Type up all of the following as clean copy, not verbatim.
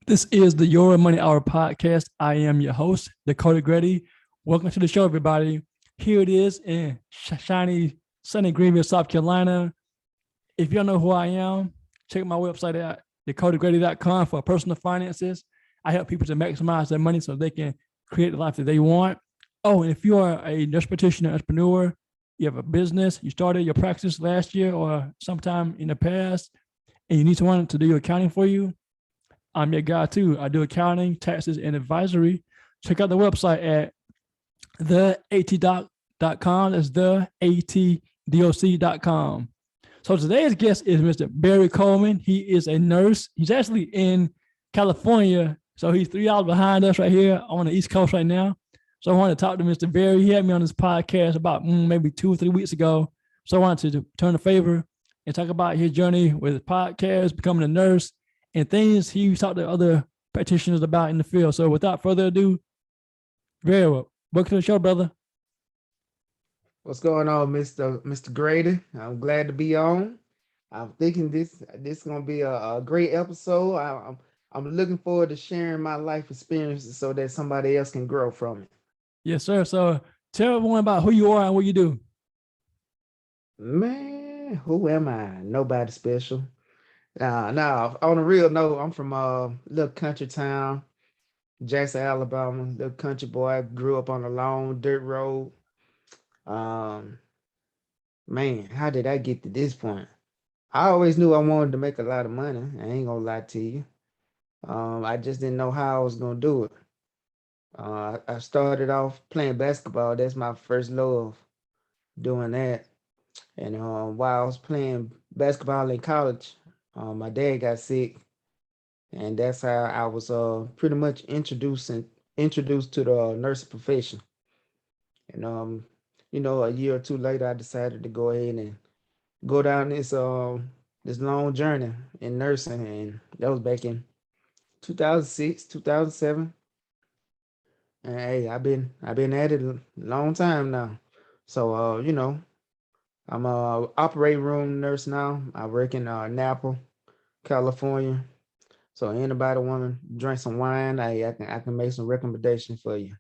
This is the Your Money Hour podcast. I am your host, Dakota, Grady. Welcome to the show, everybody. Here it is in shiny, sunny Greenville, South Carolina. If you don't know who I am, check my website at dakotagrady.com for personal finances. I help people to maximize their money so they can create the life that they want. Oh, and if you are a nurse practitioner, entrepreneur, you have a business, you started your practice last year or sometime in the past, and you need someone to do your accounting for you, I'm your guy too. I do accounting, taxes, and advisory. Check out the website at theatdoc.com. That's theatdoc.com. So today's guest is Mr. Barry Coleman. He is a nurse. He's actually in California. So he's 3 hours behind us right here on the East Coast right now. So I wanted to talk to Mr. Barry. He had me on this podcast about maybe 2 or 3 weeks ago. So I wanted to turn a favor and talk about his journey with his podcast, becoming a nurse, and things he talked to other practitioners about in the field. So without further ado, very well. Welcome to the show, brother. What's going on, Mr. Grady? I'm glad to be on. I'm thinking this is gonna be a great episode. I'm looking forward to sharing my life experiences so that somebody else can grow from it. Yes, sir. So tell everyone about who you are and what you do. Man, who am I? Nobody special. Now, on a real note, I'm from a little country town, Jackson, Alabama. Little country boy. Grew up on a long dirt road. Um, Man, how did I get to this point? I always knew I wanted to make a lot of money. I ain't gonna lie to you. I just didn't know how I was gonna do it. I started off playing basketball. That's my first love, doing that. And while I was playing basketball in college, my dad got sick, and that's how I was pretty much introduced to the nursing profession. And a year or two later, I decided to go ahead and go down this long journey in nursing, and that was back in 2006, 2007. And hey, I've been at it a long time now. So I'm a operating room nurse now. I work in Napa, California. So anybody want to drink some wine, I can make some recommendations for you.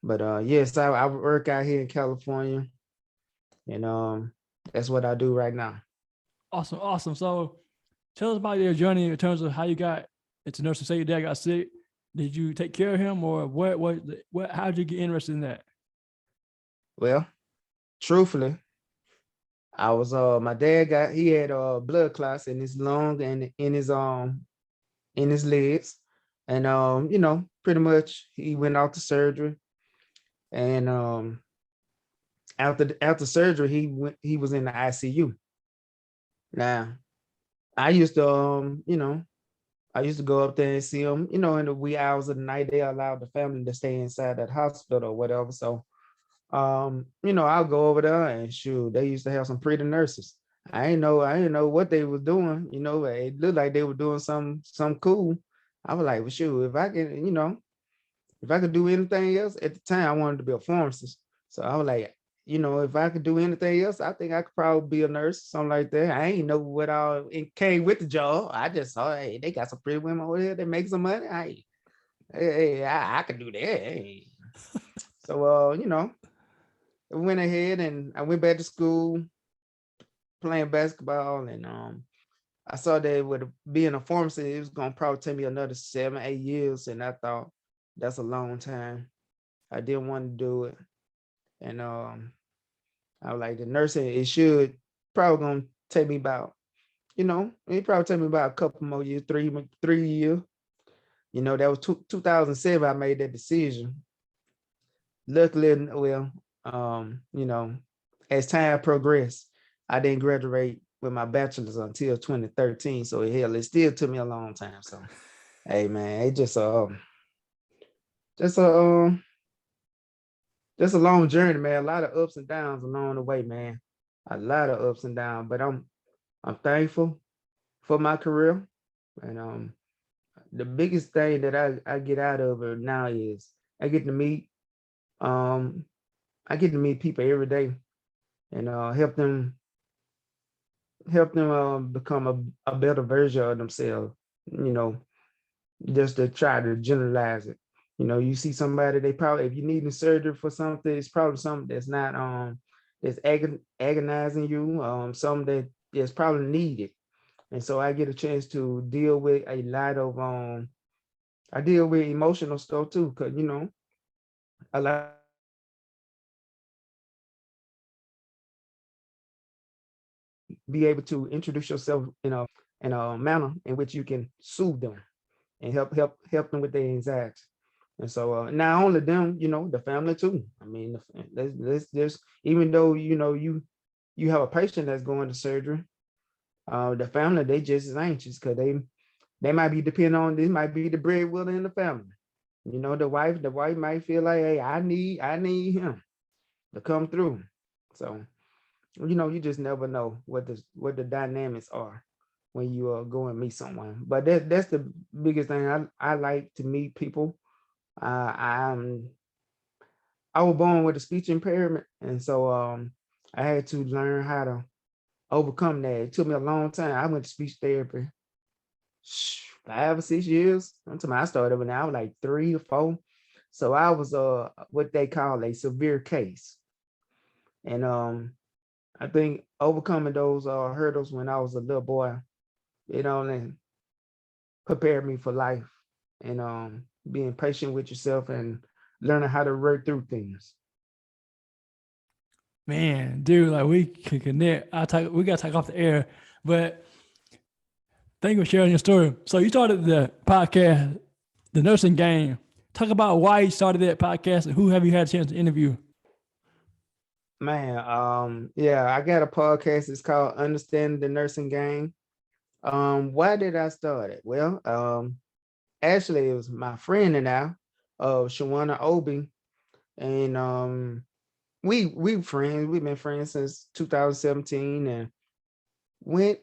But yes, I work out here in California, and that's what I do right now. Awesome, awesome. So tell us about your journey in terms of how you got into nursing. Say your dad got sick. Did you take care of him, or what? How did you get interested in that? Well, truthfully, I was my dad he had blood clots in his lung and in his legs. And pretty much he went out to surgery. And after surgery he was in the ICU. Now, I used to I used to go up there and see him, in the wee hours of the night. They allowed the family to stay inside that hospital or whatever. So I'll go over there, and shoot, they used to have some pretty nurses. I didn't know what they were doing. It looked like they were doing some cool. I was like, well, shoot, if I could do anything else at the time, I wanted to be a pharmacist. So I was like, if I could do anything else, I think I could probably be a nurse, something like that. I ain't know what all it came with the job. I just saw, hey, they got some pretty women over there that make some money. I could do that. Hey. So I went ahead and I went back to school playing basketball, and I saw that with being a pharmacist, it was gonna probably take me another 7, 8 years, and I thought that's a long time. I didn't want to do it, and I was like, the nursing, it should probably gonna take me about, it probably take me about a couple more years, 3 years. That was 2007. I made that decision. Luckily, well, as time progressed, I didn't graduate with my bachelor's until 2013. So hell, it still took me a long time. So hey man, it just a just a long journey, man. A lot of ups and downs along the way, man. A lot of ups and downs. But I'm thankful for my career. And the biggest thing that I get out of it now is I get to meet um I get to meet people every day, and help them become a better version of themselves. You know, just to try to generalize it. You see somebody, they probably, if you need a surgery for something, it's probably something that's not that's agonizing you, something that is probably needed. And so I get a chance to deal with a lot of I deal with emotional stuff too, because a lot of times you have people be able to introduce yourself in a manner in which you can soothe them and help them with their anxiety. And so not only them, the family too. I mean, there's even though you have a patient that's going to surgery, the family, they just as anxious because they might be depending on, this might be the breadwinner in the family. The wife might feel like, hey, I need him to come through. So you just never know what the dynamics are when you go and meet someone. But that's the biggest thing. I like to meet people. I'm I was born with a speech impairment, and so I had to learn how to overcome that. It took me a long time. I went to speech therapy 5 or 6 years. I started when I was like 3 or 4. So I was what they call a severe case. And I think overcoming those hurdles when I was a little boy, and prepared me for life, and being patient with yourself and learning how to work through things. Man, dude, like we can connect. We gotta talk off the air, but thank you for sharing your story. So you started the podcast, The Nursing Game. Talk about why you started that podcast and who have you had a chance to interview? Man, yeah, I got a podcast. It's called Understanding the Nursing Game. Why did I start it? Well, actually, it was my friend and I, Shawana Obi, and we friends. We've been friends since 2017, and went.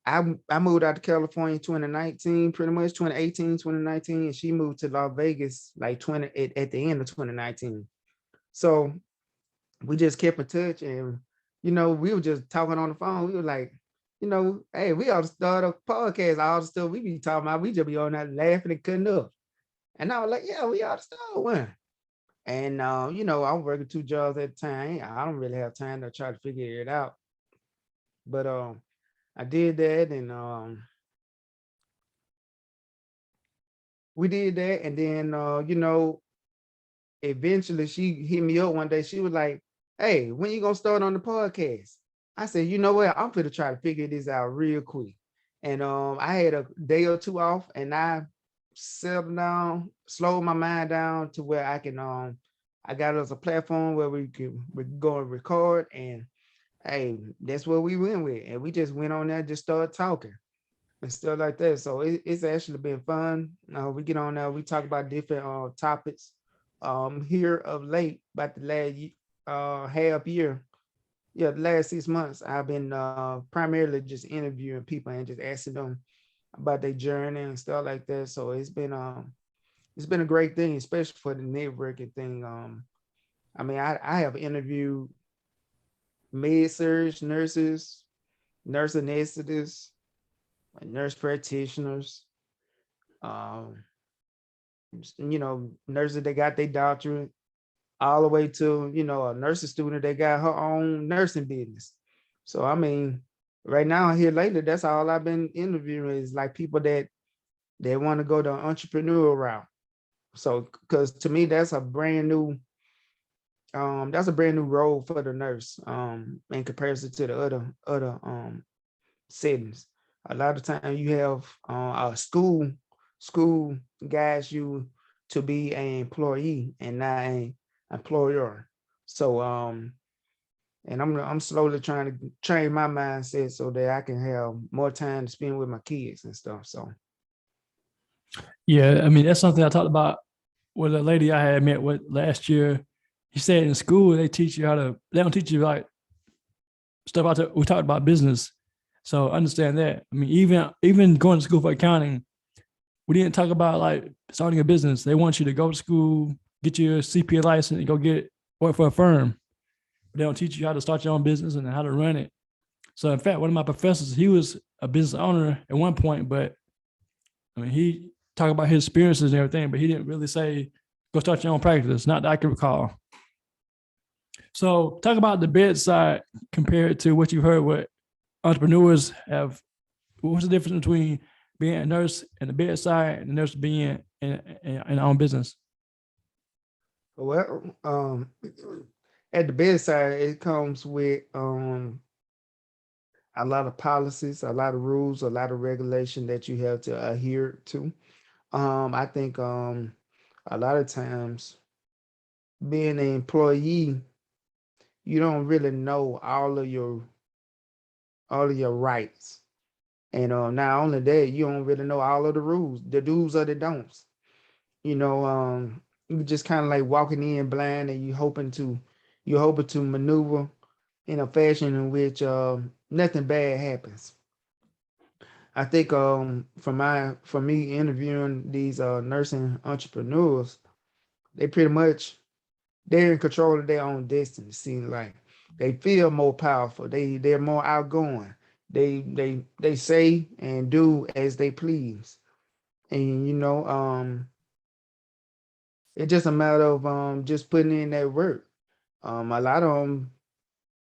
I moved out to California in 2019, pretty much 2018, 2019, and she moved to Las Vegas like 20 at the end of 2019. So we just kept in touch, and we were just talking on the phone. We were like, hey, we ought to start a podcast. All the stuff we be talking about, we just be on that laughing and cutting up. And I was like, yeah, we ought to start one. And I'm working 2 jobs at a time. I don't really have time to try to figure it out. But I did that, and we did that, and then eventually she hit me up one day. She was like, hey, when you gonna start on the podcast? I said, you know what? I'm gonna try to figure this out real quick. And I had a day or two off, and I settled down, slowed my mind down to where I got us a platform where we go and record, and hey, that's what we went with. And we just went on there, just started talking and stuff like that. So it's actually been fun. We get on there, we talk about different topics. Here of late, about the last half year, yeah, the last 6 months, I've been primarily just interviewing people and just asking them about their journey and stuff like that. So it's been a great thing, especially for the networking thing. I mean, I have interviewed med surg nurses, nurse anesthetists, nurse practitioners, um, nurses that got their doctorate, all the way to, a nursing student that got her own nursing business. So I mean, right now here lately, that's all I've been interviewing is like people that they want to go the entrepreneurial route. So because to me, that's a brand new role for the nurse, in comparison to the other settings. A lot of time you have a school guides you to be an employee and not an employer. So and I'm slowly trying to train my mindset so that I can have more time to spend with my kids and stuff. So Yeah, I mean that's something I talked about with a lady I had met with last year. He said in school they don't teach you like stuff out there. We talked about business. So understand that. I mean, even going to school for accounting, we didn't talk about like starting a business. They want you to go to school, get your CPA license, and go get work for a firm. But they don't teach you how to start your own business and how to run it. So in fact, one of my professors, he was a business owner at one point, but I mean, talk about his experiences and everything, but he didn't really say, go start your own practice, not that I can recall. So talk about the bedside compared to what you've heard what entrepreneurs have. What's the difference between being a nurse and the bedside and the nurse being in our own business? Well, at the bedside, it comes with a lot of policies, a lot of rules, a lot of regulation that you have to adhere to. I think a lot of times being an employee, you don't really know all of your rights. And not only that, you don't really know all of the rules, the do's or the don'ts. You know, you just kind of like walking in blind and you're hoping to maneuver in a fashion in which nothing bad happens. I think for me interviewing these nursing entrepreneurs, they pretty much they're in control of their own destiny. Seems like they feel more powerful. They're more outgoing. They say and do as they please. And it's just a matter of just putting in that work. A lot of them,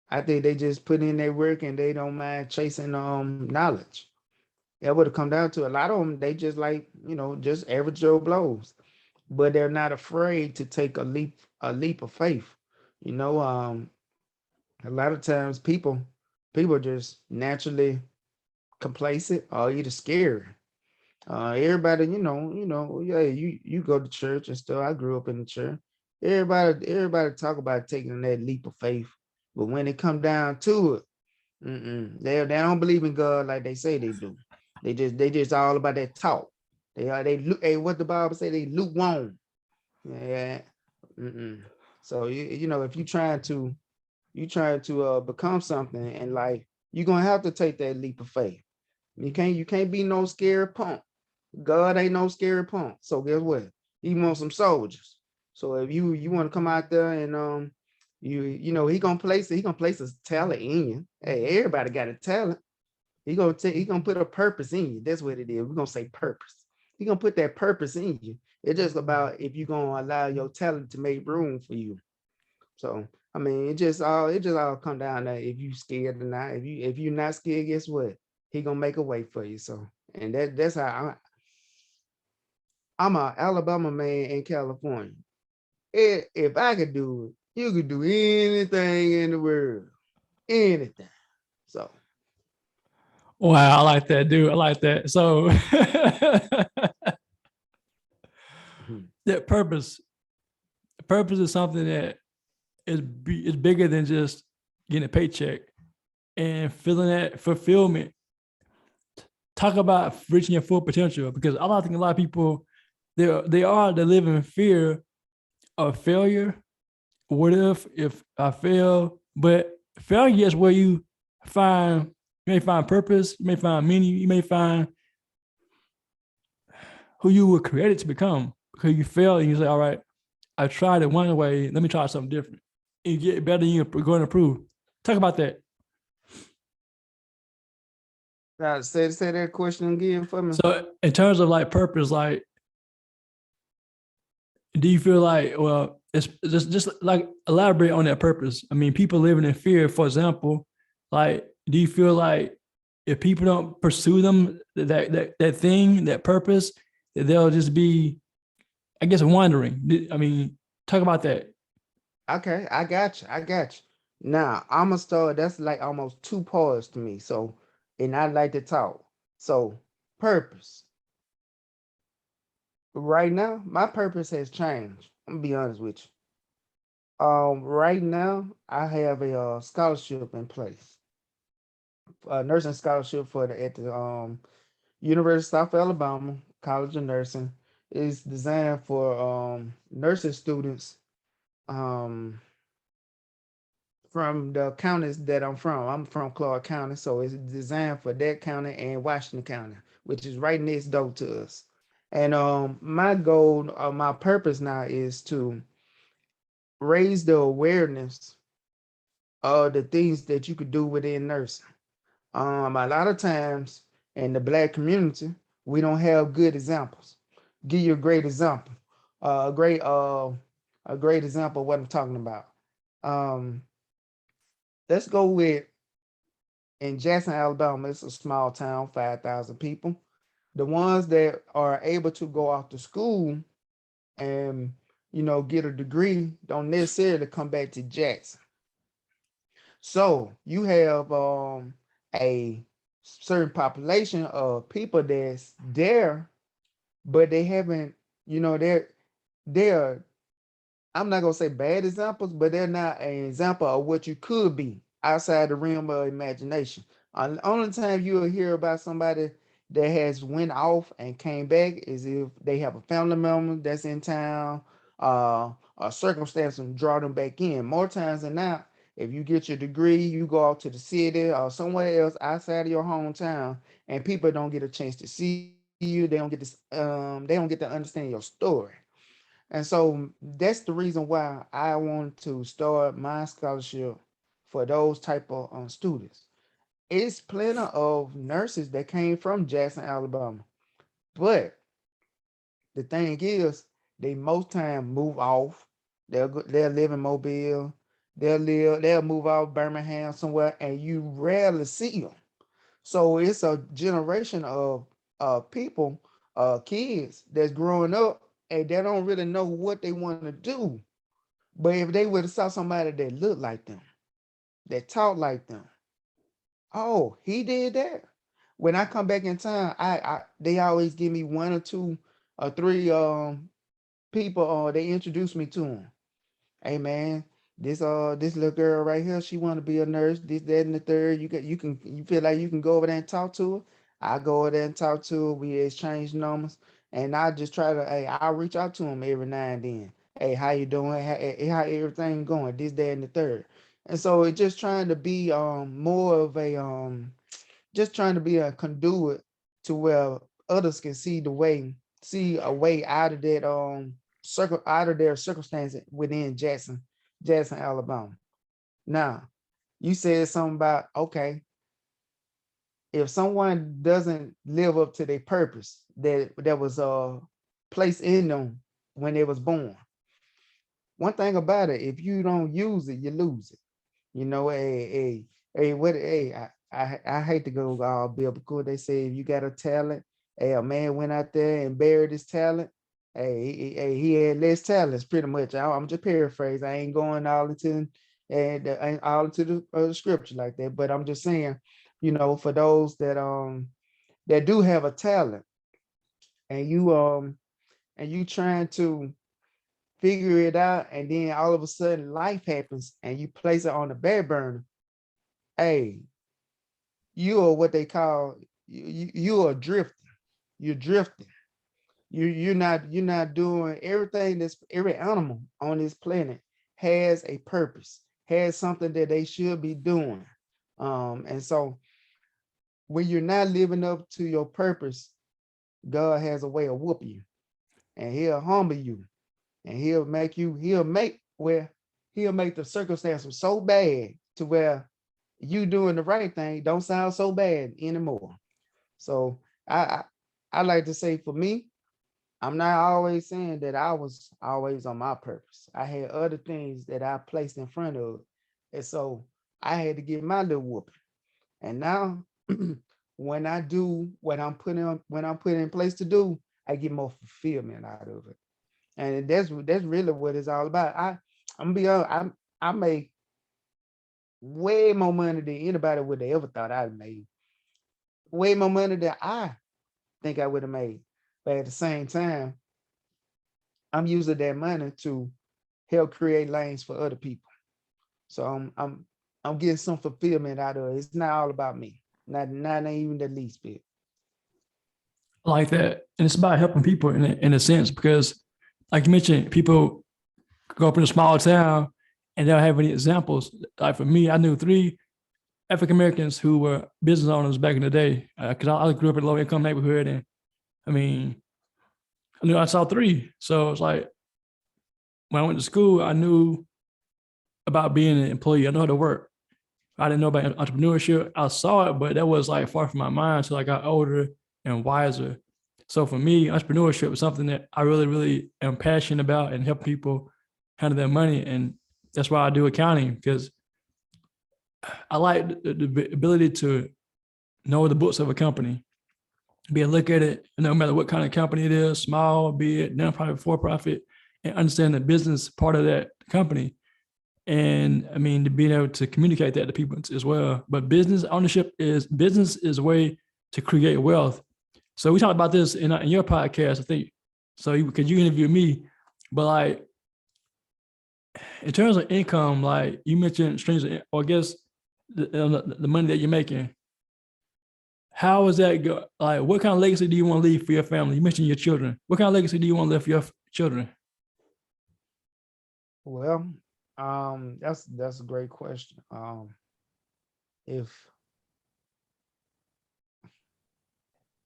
I think they just put in their work and they don't mind chasing knowledge. That would have come down to a lot of them. They just like just average Joe blows, but they're not afraid to take a leap of faith. You know, a lot of times people just naturally complacent or either scared. Everybody, yeah, you go to church and stuff. I grew up in the church. Everybody talk about taking that leap of faith, but when it come down to it, they don't believe in God like they say they do. They just all about that talk. They look. Hey, what the Bible say? They lukewarm. Yeah. Mm-mm. So if you trying to become something and like you're gonna have to take that leap of faith. You can't be no scared punk. God ain't no scary punk. So guess what? He wants some soldiers. So if you want to come out there and he gonna place a talent in you. Hey, everybody got a talent. He gonna put a purpose in you. That's what it is. We're gonna say purpose. He gonna put that purpose in you. It's just about if you're gonna allow your talent to make room for you. So I mean, it just all come down to if you scared or not. If you're not scared, guess what? He gonna make a way for you. So and that's how I'm a Alabama man in California. If I could do it, you could do anything in the world, anything. So Wow, I like that, dude. I like that. So mhm. that purpose is something that is bigger than just getting a paycheck and feeling that fulfillment. Talk about reaching your full potential because think a lot of people they live in fear of failure. What if I fail? But failure is where you may find purpose, you may find meaning, you may find who you were created to become because you fail and you say, all right, I tried it one way, let me try something different. And you get better, you're going to improve. Talk about that. Now say that question again for me. So in terms of like purpose, like do you feel like, well, it's just like elaborate on that purpose? I mean, people living in fear, for example, like, do you feel like if people don't pursue them, that thing, that purpose, that they'll just be, I guess, wandering? I mean, talk about that. Okay, I got you. I got you. Now I'm gonna start. That's like almost two parts to me. So, and I like to talk. So, purpose. Right now, my purpose has changed. I'm gonna be honest with you. Right now, I have a scholarship in place, a nursing scholarship at the University of South Alabama College of Nursing. It's designed for nursing students um from the counties that I'm from. I'm from Clark County, so it's designed for that county and Washington County, which is right next door to us. And my goal or my purpose now is to raise the awareness of the things that you could do within nursing. A lot of times in the Black community, we don't have good examples. give you a great example. A great example of what I'm talking about. Um, let's go with in Jackson, Alabama. It's a small town, 5,000 people. The ones that are able to go off to school and get a degree don't necessarily come back to Jackson. So you have a certain population of people that's there, but they haven't, they're I'm not gonna say bad examples, but they're not an example of what you could be outside the realm of imagination. Only time you'll hear about somebody that has went off and came back is if they have a family member that's in town, a circumstance and draw them back in. More times than not, if you get your degree, you go out to the city or somewhere else outside of your hometown, and people don't get a chance to see you. They don't get to understand your story. And so that's the reason why I wanted to start my scholarship for those type of students. It's plenty of nurses that came from Jackson, Alabama, but the thing is, they most time move off. They'll live in Mobile. They'll move out Birmingham somewhere, and you rarely see them. So it's a generation of people, kids that's growing up and they don't really know what they want to do. But if they would have saw somebody that looked like them, that talked like them, oh, he did that. When I come back in town, I they always give me one or two or three people they introduce me to them. Hey man, this little girl right here, she want to be a nurse, this, that, and the third. You feel like you can go over there and talk to her. I go over there and talk to her. We exchange numbers, and I just try to, hey, I'll reach out to them every now and then. Hey, how you doing? How everything going? This, that, and the third. And so it's just trying to be more of a just trying to be a conduit to where others can see a way out of that out of their circumstance within Jackson, Alabama. Now, you said something about, okay, if someone doesn't live up to their purpose that was placed in them when they was born. One thing about it, if you don't use it, you lose it. I hate to go all biblical. They say if you got a talent, hey, a man went out there and buried his talent. Hey, he had less talents, pretty much. I'm just paraphrasing. I ain't going all into and all into the scripture like that, but I'm just saying, for those that do have a talent, and you trying to figure it out, and then all of a sudden life happens, and you place it on the back burner. Hey, you are what they call you are drifting. You're drifting. You're not doing everything. That's every animal on this planet has a purpose, has something that they should be doing. And so when you're not living up to your purpose, God has a way of whooping you, and he'll humble you, and he'll make the circumstances so bad to where you doing the right thing don't sound so bad anymore. So I I, I like to say, for me, I'm not always saying that I was always on my purpose. I had other things that I placed in front of, and so I had to get my little whooping. And now, when I do when I'm put in place to do, I get more fulfillment out of it. And that's really what it's all about. I'm gonna be honest, I make way more money than anybody would have ever thought I'd made. Way more money than I think I would have made. But at the same time, I'm using that money to help create lanes for other people. So I'm getting some fulfillment out of it. It's not all about me. Not even the least bit. I like that. And it's about helping people in a sense, because like you mentioned, people grow up in a small town and they don't have any examples. Like for me, I knew three African Americans who were business owners back in the day. Because I grew up in a low income neighborhood, and I mean, I saw three. So it's like when I went to school, I knew about being an employee. I know how to work. I didn't know about entrepreneurship. I saw it, but that was like far from my mind until I got older and wiser. So for me, entrepreneurship is something that I really, really am passionate about and help people handle their money. And that's why I do accounting, because I like the ability to know the books of a company, be able to look at it, no matter what kind of company it is, small, be it nonprofit, for profit, and understand the business part of that company. And I mean, to being able to communicate that to people as well. But business is a way to create wealth. So we talked about this in your podcast, I think. So because you interviewed me, but like in terms of income, like you mentioned streams, or I guess the money that you're making. How is that go? Like, what kind of legacy do you want to leave for your family? You mentioned your children. What kind of legacy do you want to leave for your children? Well, that's a great question. If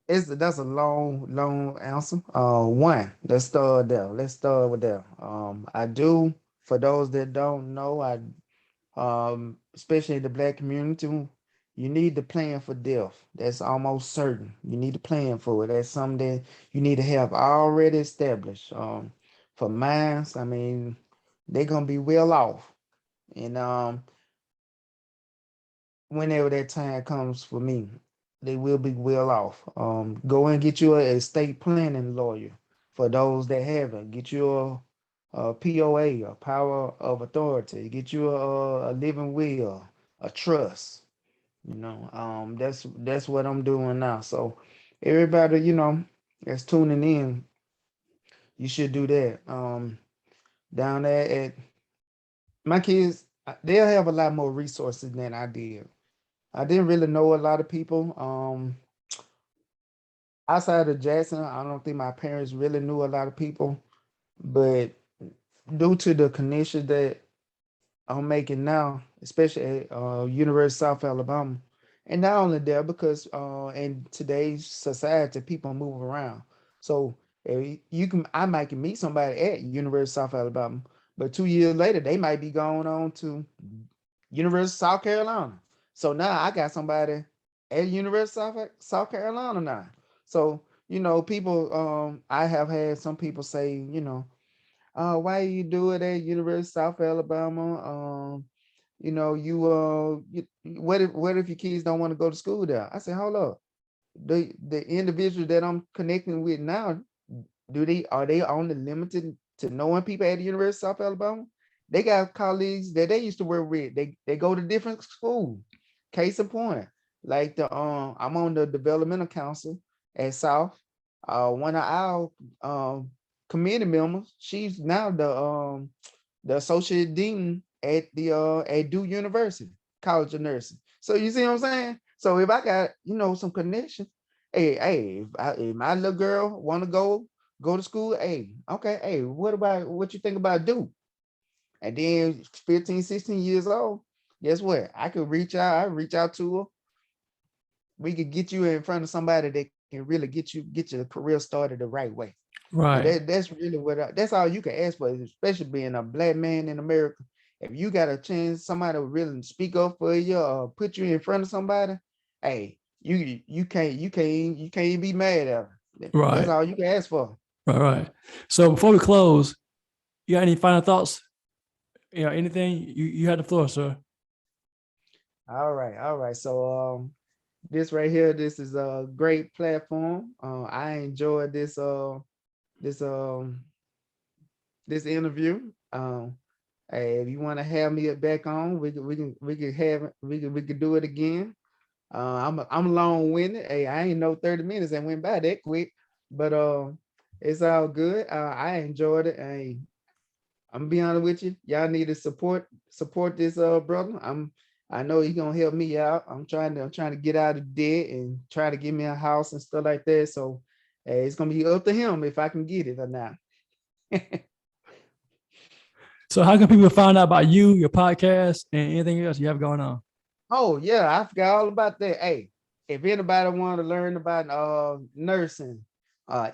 it's that's a long answer. One, let's start there. Let's start with that. I do, for those that don't know, especially the Black community, you need to plan for death. That's almost certain. You need to plan for it. That's something that you need to have already established. For mines, I mean, they're gonna be well off, and whenever that time comes for me, they will be well off. Go and get you a estate planning lawyer. For those that haven't, get you a POA, a power of authority. Get you a living will, a trust. That's what I'm doing now. So everybody, that's tuning in, you should do that. Down there at my kids, they'll have a lot more resources than I did. I didn't really know a lot of people. Outside of Jackson, I don't think my parents really knew a lot of people, but due to the connections that I'm making now, especially at University of South Alabama, and not only there because in today's society, people move around. So I might can meet somebody at University of South Alabama, but 2 years later, they might be going on to University of South Carolina. So now I got somebody at University of South Carolina now. So people. I have had some people say, why you do it at University of South Alabama? What if your kids don't want to go to school there? I say, hold up. The individuals that I'm connecting with now, are they only limited to knowing people at the University of South Alabama? They got colleagues that they used to work with. They go to different schools. Case in point, like I'm on the developmental council at South. One of our committee members, she's now the associate dean at the at Duke University College of Nursing. So you see what I'm saying? So if I got some connections, hey, if my little girl want to go to school, hey, okay, hey, what you think about Duke? And then 15, 16 years old, guess what? I reach out to her. We could get you in front of somebody that can really get your career started the right way. And Right. that's really that's all you can ask for, especially being a Black man in America. If you got a chance, somebody will really speak up for you or put you in front of somebody, hey, you can't be mad at them. That's Right. all you can ask for. Right. Right. So before we close, you got any final thoughts? Anything? You had the floor, sir. All right, all right. So this right here, this is a great platform. I enjoyed this this interview. Hey, if you want to have me back on, we could do it again. I'm long winded. Hey, I ain't know 30 minutes and went by that quick, but it's all good. I enjoyed it. Hey, I'm gonna be honest with you. Y'all need to support this brother. I know he's gonna help me out. I'm trying to get out of debt and try to get me a house and stuff like that. So it's gonna be up to him if I can get it or not. So how can people find out about you, your podcast, and anything else you have going on? Oh yeah, I forgot all about that. Hey, if anybody want to learn about nursing,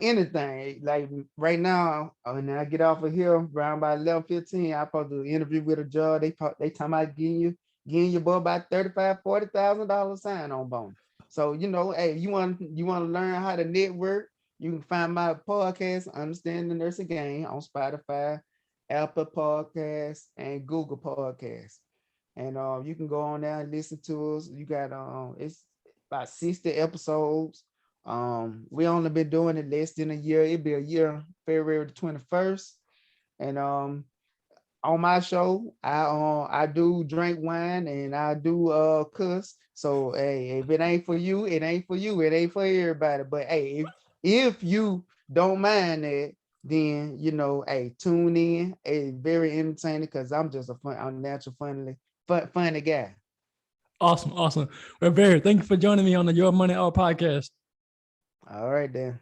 anything like right now, when I get off of here around by 11:15, I supposed to interview with a judge. They talking about getting your boy about 35, $40,000 sign on bonus. So hey, you want to learn how to network, You can find my podcast, Understanding the Nursing Game, on Spotify, Apple Podcasts, and Google Podcasts. And you can go on there and listen to us. You got it's about 60 episodes. We only been doing it less than a year. It'll be a year, February the 21st. And on my show, I do drink wine and I do cuss. So hey, if it ain't for you, it ain't for you. It ain't for everybody. But hey, if you don't mind that, then hey, tune in. It's very entertaining because I'm natural funny guy. Awesome. Well, Barry, thank you for joining me on the Your Money Hour podcast. All right then.